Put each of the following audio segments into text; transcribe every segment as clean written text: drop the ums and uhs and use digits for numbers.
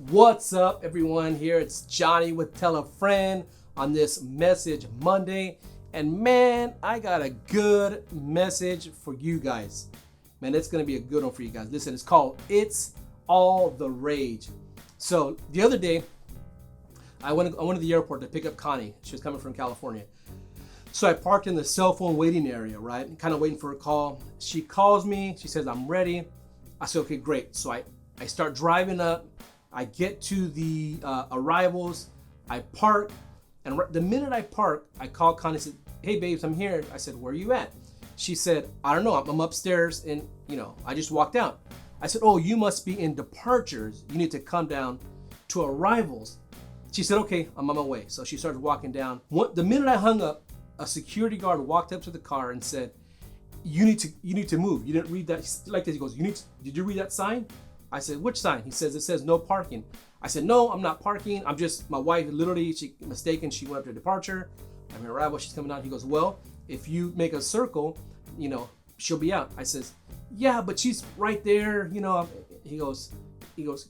What's up, everyone? Here it's Johnny with Tell a Friend on this Message Monday. And man, I got a good message for you guys. Man, it's going to be a good one for you guys. Listen, it's called It's All the Rage. So the other day, I went to the airport to pick up Connie. She was coming from California. So I parked in the cell phone waiting area, right? Kind of waiting for a call. She calls me. She says, I'm ready. I said, okay, great. So I start driving up. I get to the arrivals, I park, and the minute I park, I call Connie and said, hey babes, I'm here. I said, where are you at? She said, I don't know, I'm upstairs and I just walked out. I said, oh, you must be in departures. You need to come down to arrivals. She said, okay, I'm on my way. So she started walking down. The minute I hung up, a security guard walked up to the car and said, you need to move. You didn't read that. Like this, he goes, did you read that sign? I said, which sign? He says, it says no parking. I said, no, I'm not parking. My wife literally, she mistaken. She went up to departure. I'm in arrival, she's coming out. He goes, well, if you make a circle, she'll be out. I says, yeah, but she's right there. He goes,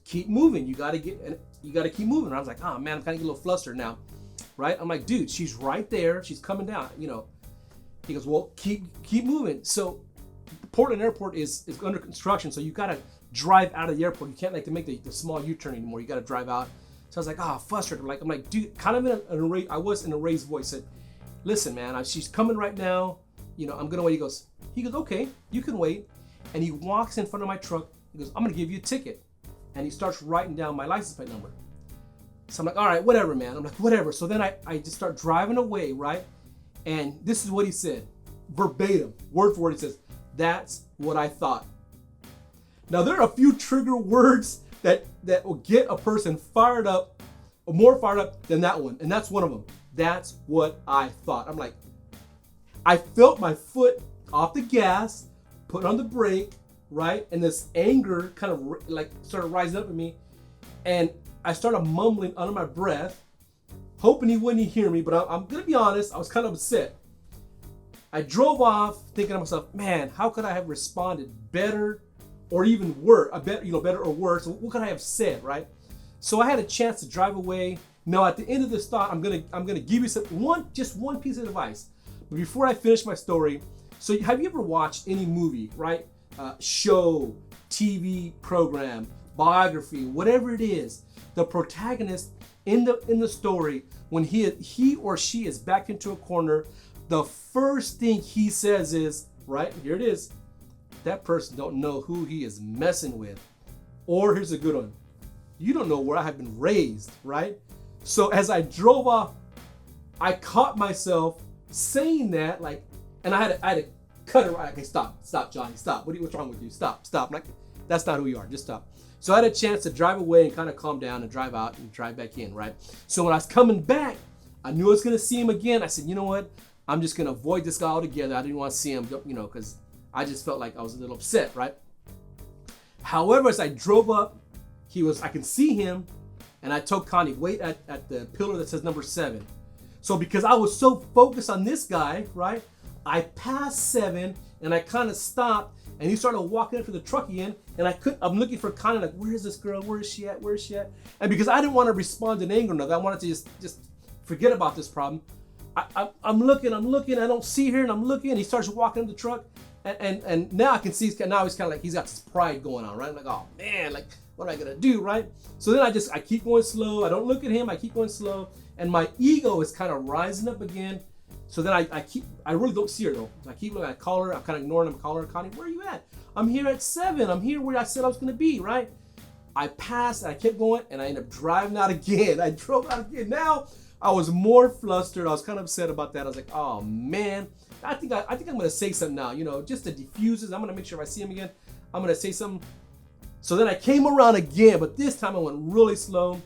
keep moving. You gotta keep moving. I was like, oh man, I'm kind of getting a little flustered now, right? I'm like, dude, she's right there. She's coming down, He goes, well, keep moving. So Portland Airport is under construction. So you gotta drive out of the airport. You can't to make the small U-turn anymore. You got to drive out. So I was like, frustrated. I'm like, dude, kind of I was in a raised voice. Said, listen, man, she's coming right now. I'm gonna wait. He goes, okay, you can wait. And he walks in front of my truck. He goes, I'm gonna give you a ticket. And he starts writing down my license plate number. So I'm like, all right, whatever, man. I'm like, whatever. So then I just start driving away, right? And this is what he said, verbatim, word for word. He says, that's what I thought. Now, there are a few trigger words that will get a person fired up, or more fired up than that one. And that's one of them. That's what I thought. I'm like, I felt my foot off the gas, put on the brake, right? And this anger kind of started rising up in me. And I started mumbling under my breath, hoping he wouldn't hear me. But I'm going to be honest, I was kind of upset. I drove off thinking to myself, man, how could I have responded better? Or even worse, better or worse. What could I have said, right? So I had a chance to drive away. Now, at the end of this thought, I'm gonna give you just one piece of advice. But before I finish my story, so have you ever watched any movie, right? Show, TV program, biography, whatever it is, the protagonist in the story, when he or she is backed into a corner, the first thing he says is, right, here it is, that person don't know who he is messing with. Or here's a good one. You don't know where I have been raised, right? So as I drove off, I caught myself saying that, and I had to cut it right. Okay, stop, Johnny, stop. What's wrong with you? Stop. I'm like, that's not who you are. Just stop. So I had a chance to drive away and kind of calm down and drive out and drive back in, right? So when I was coming back, I knew I was gonna see him again. I said, you know what? I'm just gonna avoid this guy altogether. I didn't want to see him, because I just felt like I was a little upset, right? However, as I drove up, I can see him, and I told Connie, wait at the pillar that says number 7. So because I was so focused on this guy, right, I passed 7, and I kind of stopped, and he started walking into the truck again, and I'm looking for Connie, like, where is this girl? Where is she at? And because I didn't want to respond in anger, I wanted to just forget about this problem. I'm looking, I don't see her, and I'm looking, and he starts walking in the truck. And now I can see, now he's kind of like, he's got this pride going on, right? I'm like, oh man, what am I gonna do, right? So then I keep going slow. I don't look at him, I keep going slow. And my ego is kind of rising up again. So then I really don't see her though. So I keep looking, I call her, I'm kind of ignoring him, call her, Connie, where are you at? I'm here at 7, I'm here where I said I was gonna be, right? I passed, and I kept going, and I ended up driving out again. I drove out again. Now I was more flustered. I was kind of upset about that. I was like, oh man. I think I'm gonna say something now, just to diffuse this. I'm gonna make sure if I see him again, I'm gonna say something. So then I came around again, but this time I went really slow.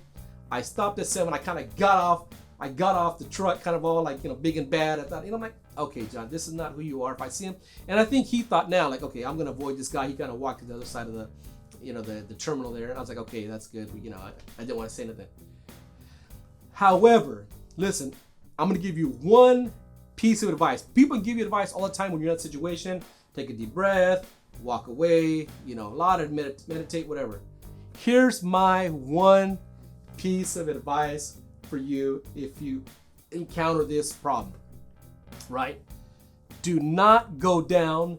I stopped at 7. I kind of got off I got off the truck kind of all like, big and bad. I thought, I'm like, okay, John, this is not who you are. If I see him, and I think he thought now, like, okay, I'm going to avoid this guy. He kind of walked to the other side of the, the terminal there. And I was like, okay, that's good. I didn't want to say anything. However, listen, I'm going to give you one piece of advice. People give you advice all the time when you're in that situation. Take a deep breath, walk away, a lot of meditate, whatever. Here's my one piece of advice for you if you encounter this problem, right? Do not go down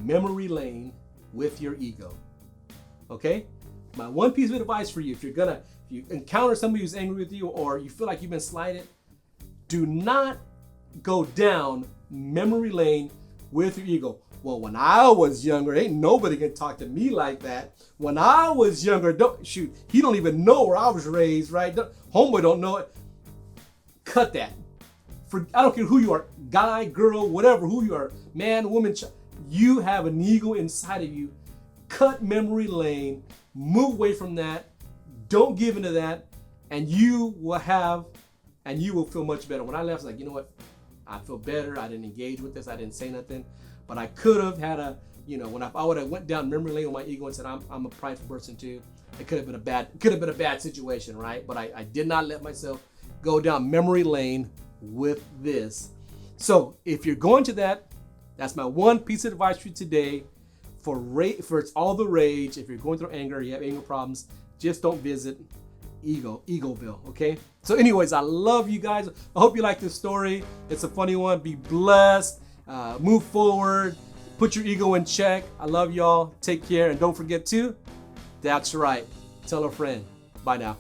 memory lane with your ego, okay? My one piece of advice for you, if you encounter somebody who's angry with you or you feel like you've been slighted, do not go down memory lane with your ego. Well, when I was younger, ain't nobody can talk to me like that. When I was younger, he don't even know where I was raised, right? Homeboy don't know it. Cut that. I don't care who you are, guy, girl, whatever, who you are, man, woman, you have an ego inside of you. Cut memory lane, move away from that, don't give into that, and you will feel much better. When I left, I was like, you know what? I feel better. I didn't engage with this. I didn't say nothing. But I could have had when I would have went down memory lane with my ego and said, I'm a prideful person too. It could have been a bad situation, right? But I did not let myself go down memory lane with this. So if you're going to that's my one piece of advice for you today. For it's all the rage. If you're going through anger, you have anger problems, just don't visit Egoville, okay? So anyways, I love you guys. I hope you like this story. It's a funny one. Be blessed. Move forward. Put your ego in check. I love y'all. Take care. And don't forget to, that's right, tell a friend. Bye now.